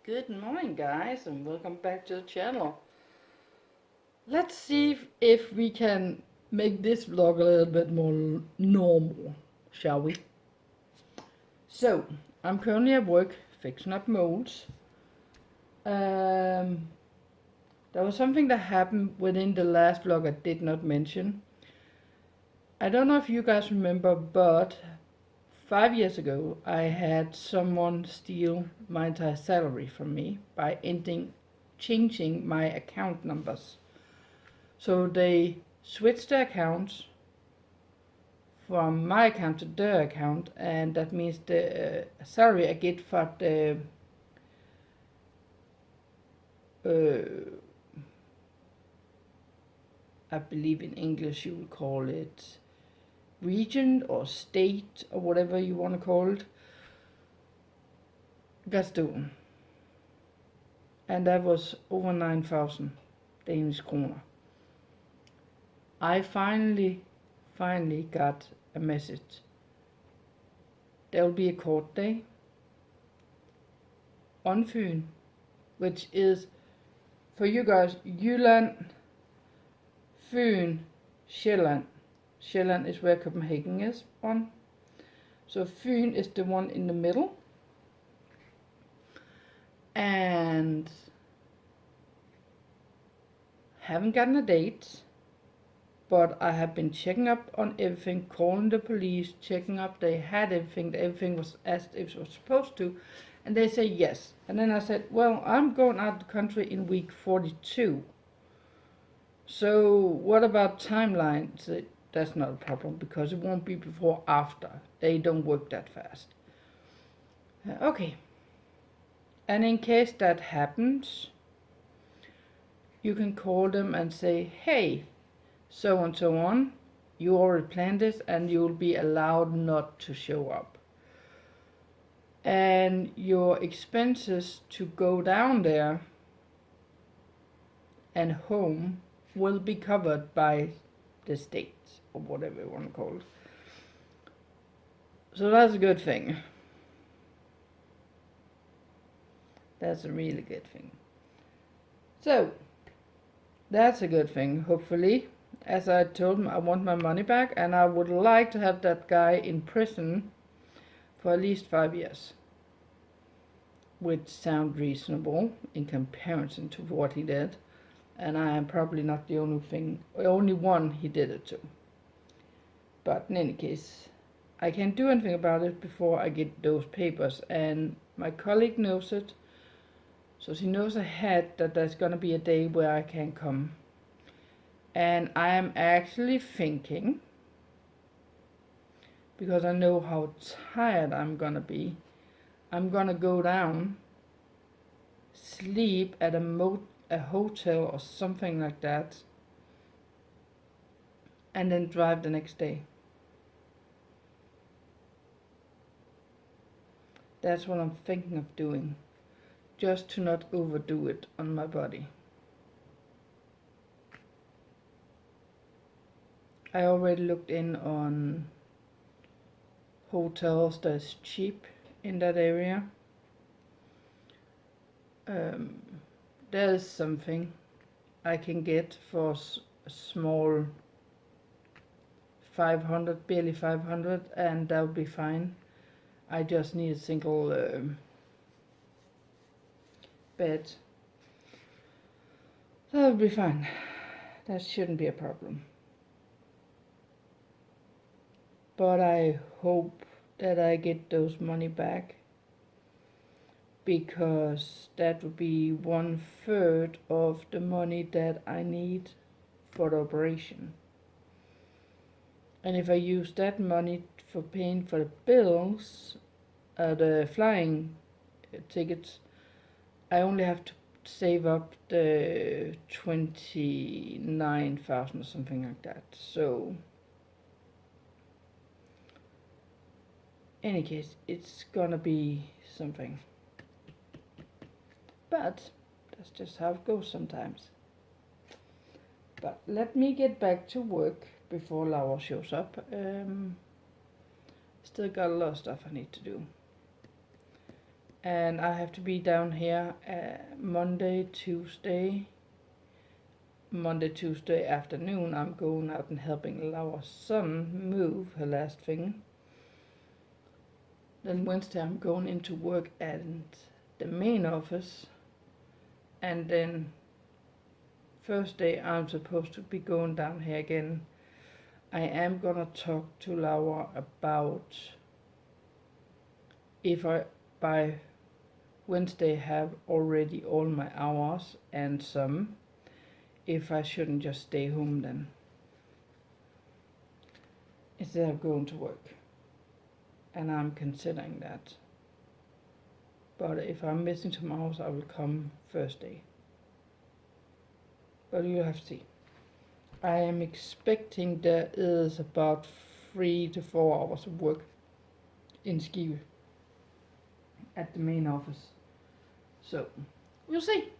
Good morning, guys, and welcome back to the channel. Let's see if we can make this vlog a little bit more normal, shall we? So, I'm currently at work fixing up molds. There was something that happened within the last vlog I did not mention. I don't know if you guys remember, but 5 years ago I had someone steal my entire salary from me by changing my account numbers. So they switched the accounts from my account to their account, and that means the salary I get for the I believe in English you would call it region or state or whatever you want to call it, got stolen. And that was over 9,000 Danish kroner. I finally got a message. There will be a court day on Fyn, which is, for you guys, Jylland, Fyn, Sjælland. Sjælland is where Copenhagen is on. So Fyn is the one in the middle. And haven't gotten a date, but I have been checking up on everything, calling the police, checking up they had everything was as it was supposed to, and they say yes. And then I said, well, I'm going out of the country in week 42. So what about timelines? That's not a problem, because it won't be before after. They don't work that fast. Okay. And in case that happens, you can call them and say, hey, so and so on, you already planned this and you'll be allowed not to show up. And your expenses to go down there and home will be covered by the state, or whatever you want to call it. So that's a good thing. That's a really good thing. So, that's a good thing, hopefully. As I told him, I want my money back, and I would like to have that guy in prison for at least 5 years. Which sounds reasonable in comparison to what he did. And I am probably not the only one he did it to. But in any case, I can't do anything about it before I get those papers, and my colleague knows it. So she knows ahead that there's gonna be a day where I can come. And I am actually thinking, because I know how tired I'm gonna be, I'm gonna go down, sleep at a hotel or something like that, and then drive the next day. That's what I'm thinking of doing, just to not overdo it on my body. I already looked in on hotels that's cheap in that area. There's something I can get for a small 500, barely 500, and that would be fine. I just need a single bed. That would be fine. That shouldn't be a problem. But I hope that I get those money back, because that would be 1/3 of the money that I need for the operation. And if I use that money for paying for the bills, the flying tickets, I only have to save up the 29,000 or something like that. So any case, it's gonna be something. But that's just how it goes sometimes. But let me get back to work before Laura shows up. Still got a lot of stuff I need to do. and I have to be down here Monday, Tuesday afternoon. I'm going out and helping Laura's son move her last thing. Then Wednesday I'm going into work at the main office, and then Thursday I'm supposed to be going down here again. I am gonna talk to Laura about if I by Wednesday have already all my hours and some, if I shouldn't just stay home then instead of going to work. And I'm considering that. But if I'm missing some hours, I will come Thursday. But you'll have to see. I am expecting there is about 3 to 4 hours of work in Skive at the main office. So, we'll see.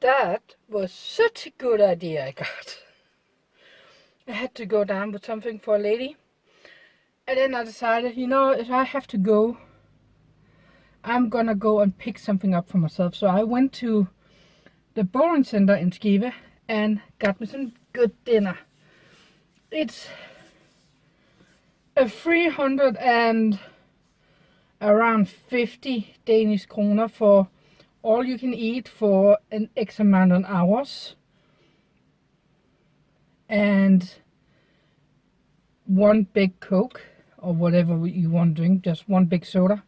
That was such a good idea I got. I had to go down with something for a lady. And then I decided, if I have to go, I'm gonna go and pick something up for myself. So I went to the bowling center in Skive and got me some good dinner. It's a 300 and around 50 Danish kroner for all you can eat for an X amount of hours. And one big Coke or whatever you want to drink, just one big soda.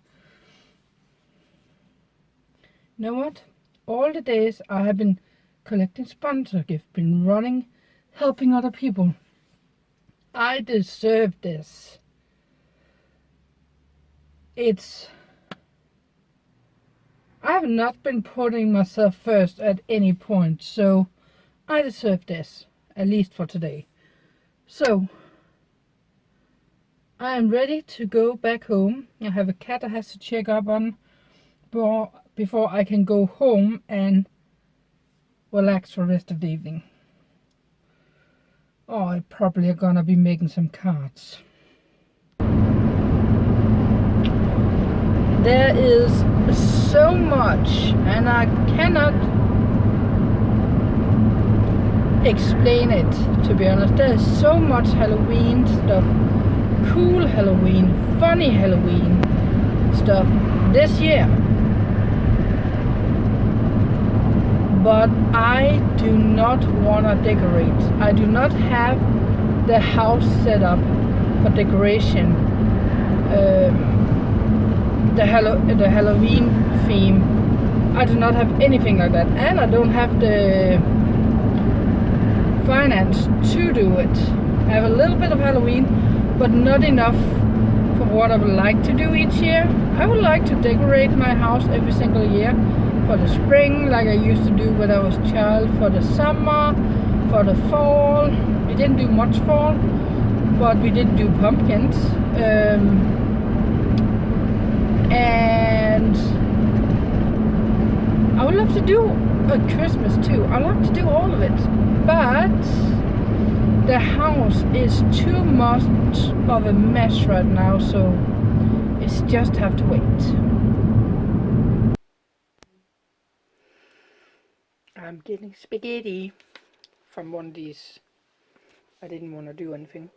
You know what? All the days I have been collecting sponsor gifts, been running, helping other people. I deserve this. I have not been putting myself first at any point, so I deserve this, at least for today. So, I am ready to go back home. I have a cat I have to check up on before I can go home and relax for the rest of the evening. Oh, I probably are gonna be making some cards. There is so much, and I cannot explain it, to be honest. There is so much Halloween stuff, cool Halloween, funny Halloween stuff this year. But I do not want to decorate. I do not have the house set up for decoration. The Halloween theme. I do not have anything like that, and I don't have the finance to do it. I have a little bit of Halloween, but not enough for what I would like to do each year. I would like to decorate my house every single year. For the spring, like I used to do when I was a child, for the summer, for the fall. We didn't do much fall, but we did do pumpkins. And I would love to do a Christmas too. I love to do all of it, but the house is too much of a mess right now, so it's just have to wait. I'm getting spaghetti from one of these. I didn't want to do anything.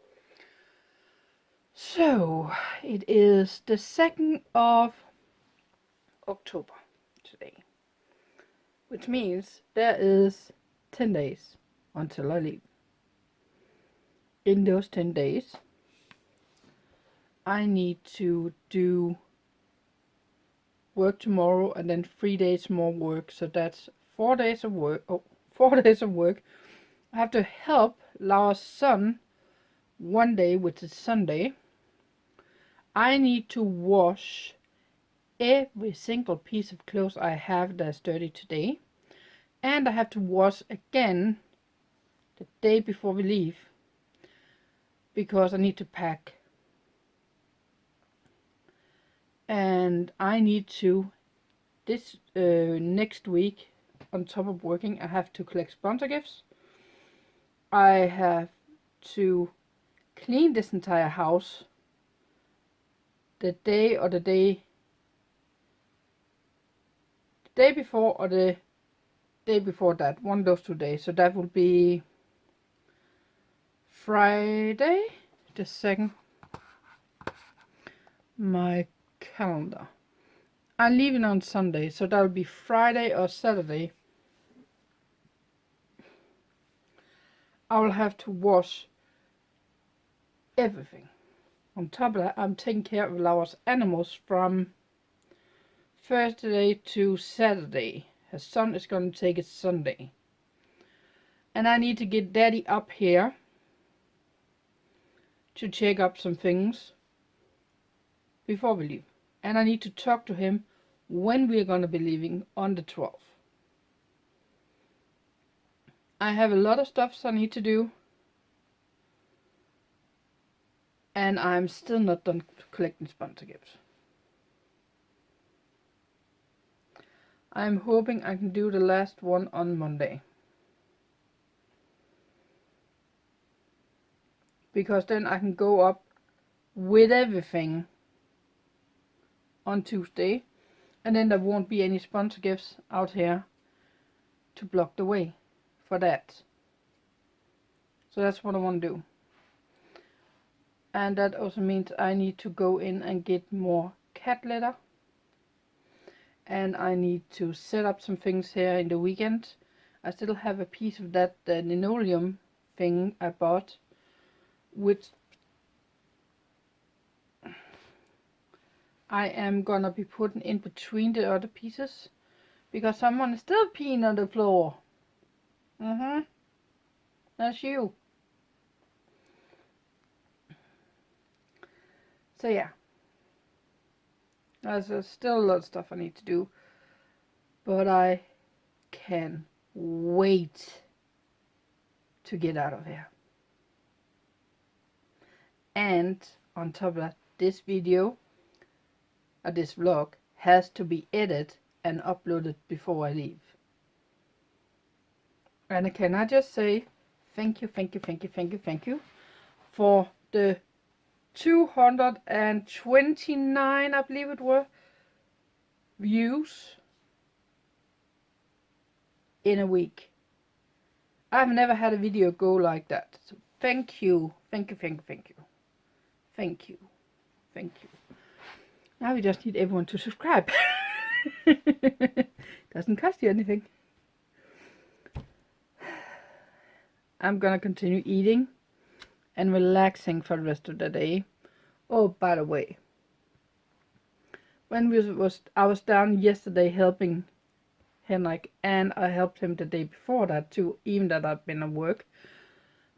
So it is the 2nd of October today, which means there is 10 days until I leave. In those 10 days, I need to do work tomorrow and then 3 days more work, so that's 4 days of work. 4 days of work. I have to help Laura's son 1 day, which is Sunday. I need to wash every single piece of clothes I have that's dirty today, and I have to wash again the day before we leave because I need to pack. And I need to, this next week, on top of working, I have to collect sponsor gifts. I have to clean this entire house the day before or the day before that, one of those 2 days. So that will be Friday the 2nd. My calendar. I'm leaving on Sunday, so that'll be Friday or Saturday. I will have to wash everything. On top of that, I'm taking care of Laura's animals from Thursday to Saturday. Her son is going to take it Sunday. And I need to get Daddy up here to check up some things before we leave. And I need to talk to him when we're going to be leaving on the 12th. I have a lot of stuff I need to do. And I'm still not done collecting sponsor gifts. I'm hoping I can do the last one on Monday. Because then I can go up with everything on Tuesday. And then there won't be any sponsor gifts out here to block the way for that. So that's what I want to do. And that also means I need to go in and get more cat litter. And I need to set up some things here in the weekend. I still have a piece of that linoleum thing I bought, which I am gonna be putting in between the other pieces because someone is still peeing on the floor. That's you. So yeah, there's still a lot of stuff I need to do, but I can wait to get out of here. And on top of that, this video, this vlog, has to be edited and uploaded before I leave. And can I just say thank you for the 229, I believe it were, views in a week. I've never had a video go like that. So thank you. Now we just need everyone to subscribe. Doesn't cost you anything. I'm gonna continue eating and relaxing for the rest of the day. Oh, by the way, when I was down yesterday helping Henrik, and I helped him the day before that too, even that I've been at work.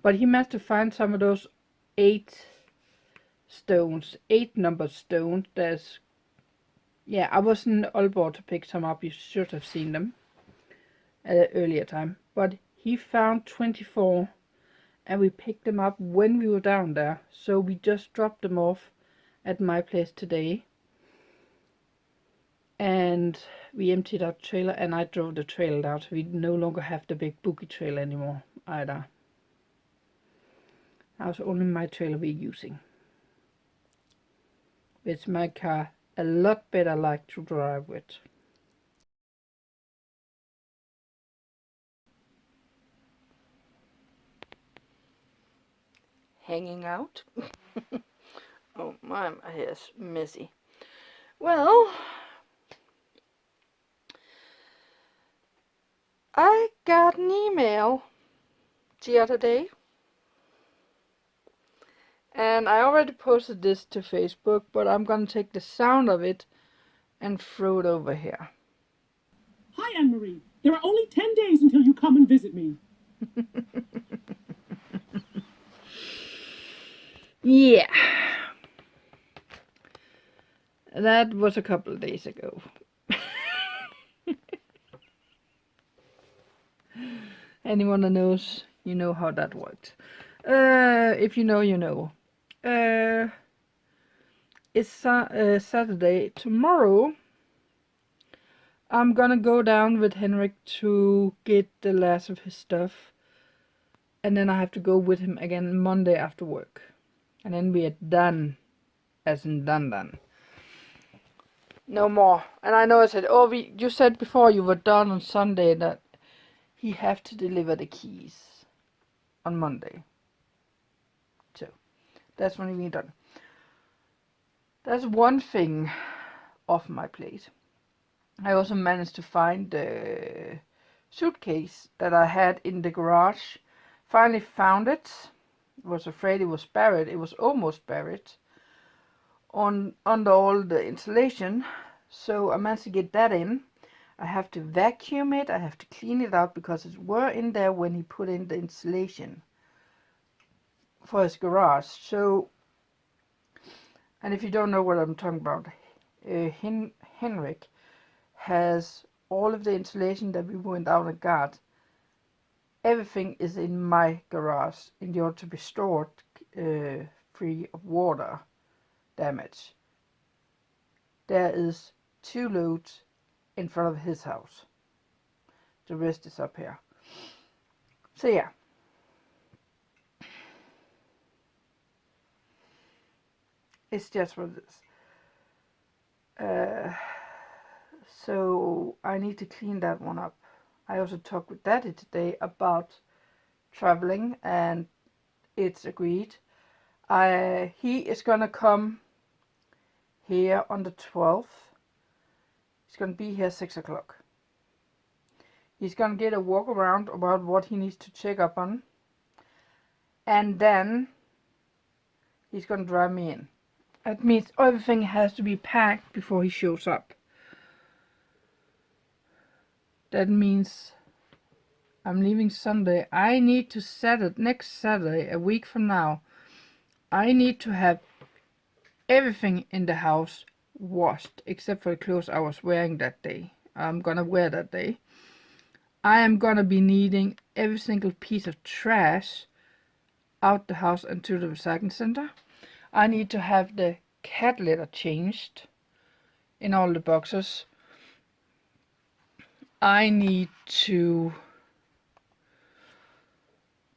But he managed to find some of those 8 numbered stones. Yeah, I was in Aalborg to pick some up. You should have seen them at an earlier time. But he found 24, and we picked them up when we were down there. So we just dropped them off at my place today. And we emptied our trailer, and I drove the trailer down. So we no longer have the big boogie trailer anymore either. That was only my trailer we're using. Which my car a lot better like to drive with. Hanging out. Oh, my hair is messy. Well, I got an email the other day, and I already posted this to Facebook, but I'm gonna take the sound of it and throw it over here. Hi, Anne-Marie. There are only 10 days until you come and visit me. Yeah. That was a couple of days ago. Anyone that knows, you know how that worked. If you know, you know. It's Saturday. Tomorrow, I'm gonna go down with Henrik to get the last of his stuff. And then I have to go with him again Monday after work. And then we are done. As in done. No more. And I know I said, oh, you said before you were done on Sunday that he have to deliver the keys on Monday. So, that's when we're done. That's one thing off my plate. I also managed to find the suitcase that I had in the garage. Finally found it. Was afraid it was buried. It was almost buried under all the insulation. So I managed to get that in. I have to vacuum it. I have to clean it out because it were in there when he put in the insulation for his garage. So, and if you don't know what I'm talking about, Henrik has all of the insulation that we went out and got. Everything is in my garage in order to be stored free of water damage. There is 2 loads in front of his house. The rest is up here. So yeah. It's just what it is. So I need to clean that one up. I also talked with Daddy today about traveling, and it's agreed. He is gonna come here on the 12th. He's gonna be here 6 o'clock. He's gonna get a walk around about what he needs to check up on, and then he's gonna drive me in. That means everything has to be packed before he shows up. That means I'm leaving Sunday. I need to next Saturday, a week from now, I need to have everything in the house washed, except for the clothes I was wearing that day. I'm gonna wear that day. I am gonna be needing every single piece of trash out the house and to the recycling center. I need to have the cat litter changed in all the boxes. I need to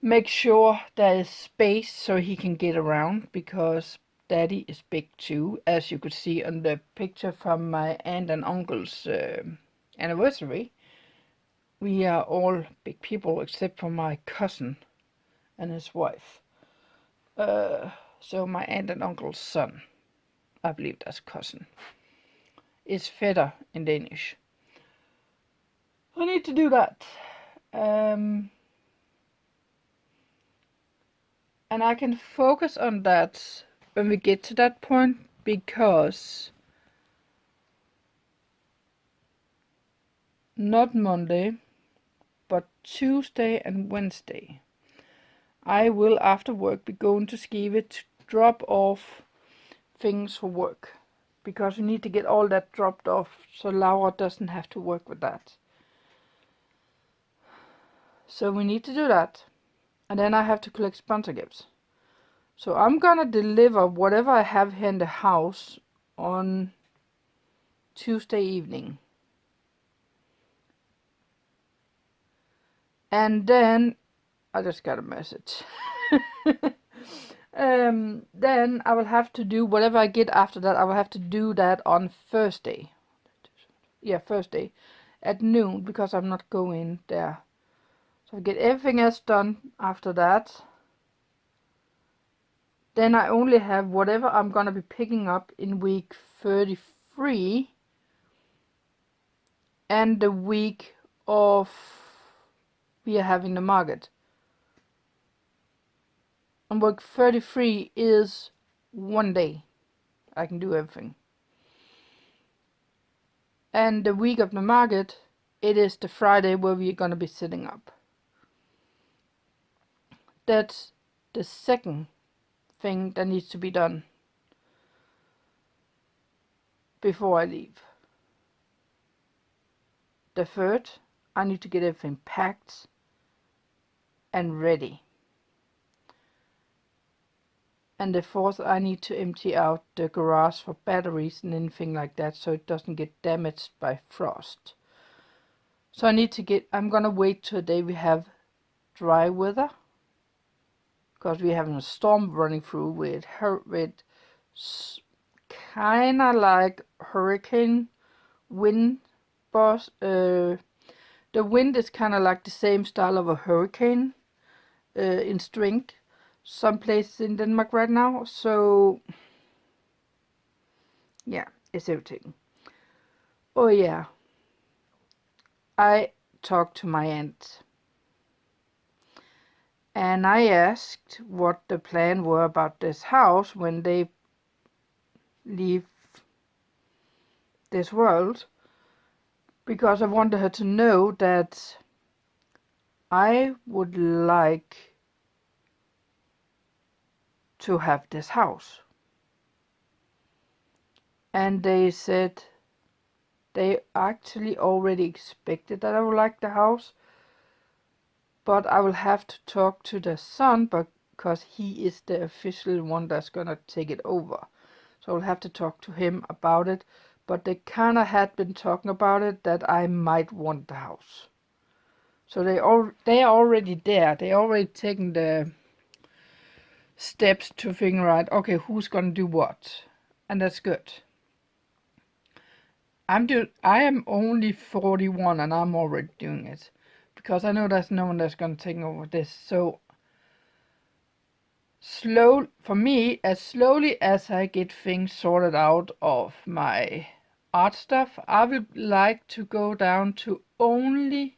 make sure there is space so he can get around, because Daddy is big too, as you could see on the picture from my aunt and uncle's anniversary. We are all big people except for my cousin and his wife. So my aunt and uncle's son, I believe that's cousin, is fætter in Danish. I need to do that. And I can focus on that when we get to that point, because not Monday, but Tuesday and Wednesday, I will after work be going to Skive to drop off things for work, because we need to get all that dropped off so Laura doesn't have to work with that. So we need to do that, and then I have to collect sponsor gifts. So I'm gonna deliver whatever I have here in the house on Tuesday evening. And then I just got a message. Then I will have to do whatever I get after that. I will have to do that on Thursday. Yeah, Thursday at noon, because I'm not going there. So I get everything else done after that. then I only have whatever I'm gonna be picking up in week 33 and the week of we are having the market. And week 33 is one day. I can do everything. And the week of the market, it is the Friday where we're gonna be sitting up. That's the second thing that needs to be done before I leave. The third, I need to get everything packed and ready. And the fourth, I need to empty out the garage for batteries and anything like that so it doesn't get damaged by frost. So I'm gonna wait till the day we have dry weather, because we're having a storm running through with kinda like hurricane wind. The wind is kinda like the same style of a hurricane in strength some places in Denmark right now. So yeah, it's irritating. Oh yeah, I talked to my aunt and I asked what the plan were about this house when they leave this world, because I wanted her to know that I would like to have this house. And they said they actually already expected that I would like the house, but I will have to talk to the son because he is the official one that's gonna take it over. So I'll have to talk to him about it. But they kinda had been talking about it, that I might want the house. So they are already there. They already taken the steps to figure out, okay, who's gonna do what, and that's good. I am only 41 and I'm already doing it, because I know there's no one that's gonna take over this. So for me, as slowly as I get things sorted out of my art stuff, I would like to go down to only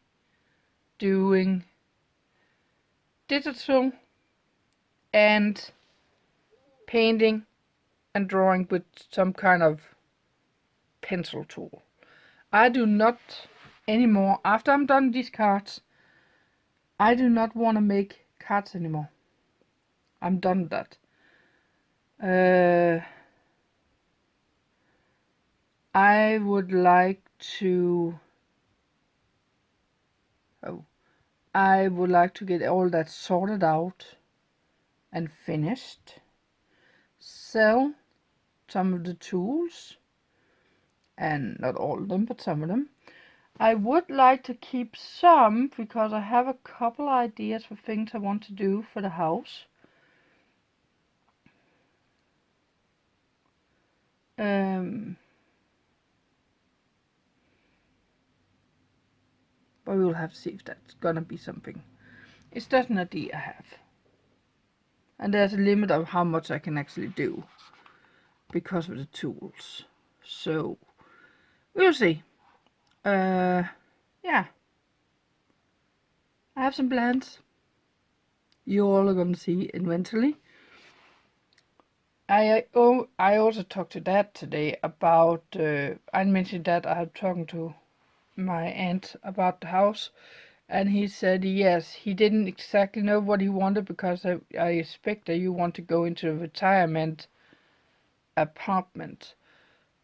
doing digital and painting and drawing with some kind of pencil tool. I do not anymore, after I'm done these cards, I do not want to make cards anymore. I'm done with that. I would like to get all that sorted out and finished. Sell some of the tools, and not all of them, but some of them. I would like to keep some because I have a couple ideas for things I want to do for the house. But we will have to see if that's gonna be something. It's just an idea I have. And there's a limit of how much I can actually do because of the tools. So we'll see. Yeah. I have some plans. You all are gonna see eventually. I also talked to Dad today about. I mentioned that I had talking to my aunt about the house, and he said yes, he didn't exactly know what he wanted, because I expect that you want to go into a retirement apartment,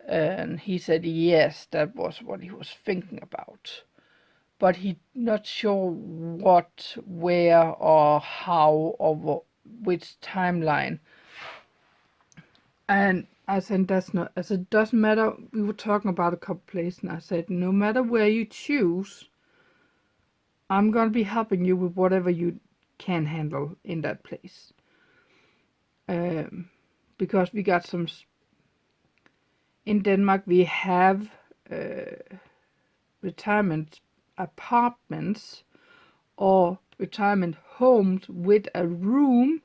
and he said yes, that was what he was thinking about, but he not sure what, where, or how, or which timeline. And I said, that's not, I said, doesn't matter. We were talking about a couple places, and I said, no matter where you choose, I'm gonna be helping you with whatever you can handle in that place. Because we got some, in Denmark we have retirement apartments or retirement homes with a room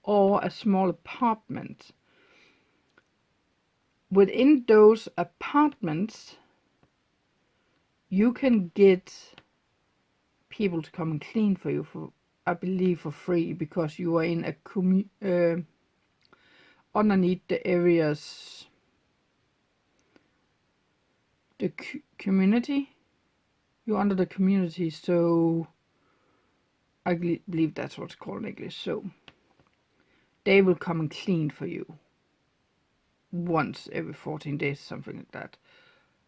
or a small apartment. Within those apartments, you can get people to come and clean for you for, I believe, for free, because you are in a underneath the areas, the community. You're under the community, so I believe that's what's called in English. So they will come and clean for you once every 14 days, something like that.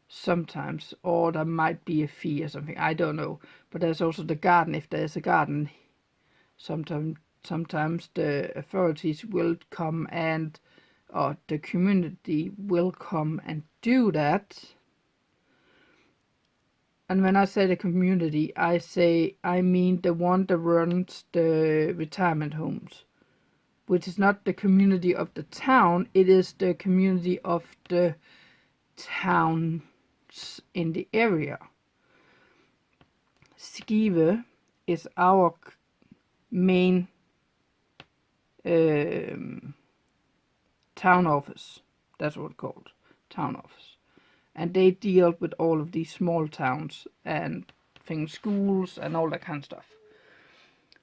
Sometimes, or there might be a fee or something, I don't know. But there's also the garden. If there's a garden, sometimes the authorities will come and, or the community will come and do that. And when I say the community, I mean the one that runs the retirement homes, which is not the community of the town, it is the community of the towns in the area. Skive is our main town office. That's what it's called, town office. And they deal with all of these small towns and things, schools and all that kind of stuff.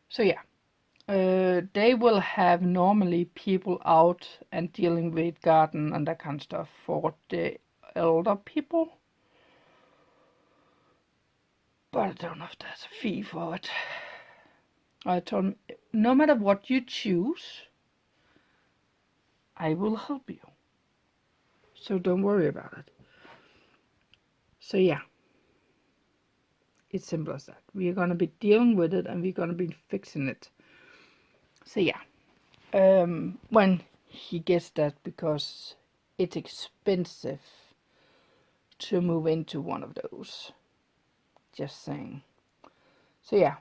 So yeah, they will have normally people out and dealing with garden and that kind of stuff for the elder people. But I don't know if there's a fee for it. I told them, no matter what you choose, I will help you. So don't worry about it. So yeah, it's simple as that. We are going to be dealing with it and we're going to be fixing it. So yeah, when he gets that, because it's expensive to move into one of those. Just saying. So yeah,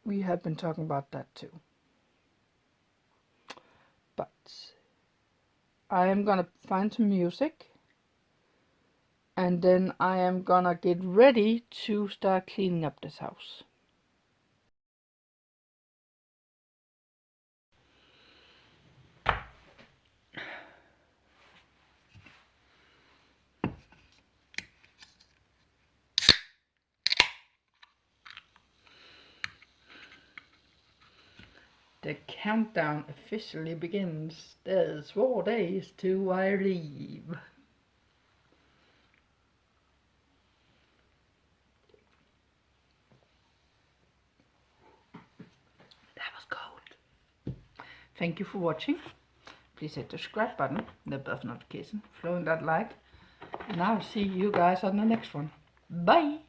we have been talking about that too. But I am gonna find some music, and then I am gonna get ready to start cleaning up this house. The countdown officially begins. There's 4 days till I leave. That was cold. Thank you for watching. Please hit the subscribe button, the bell notification, throwing that like, and I'll see you guys on the next one. Bye!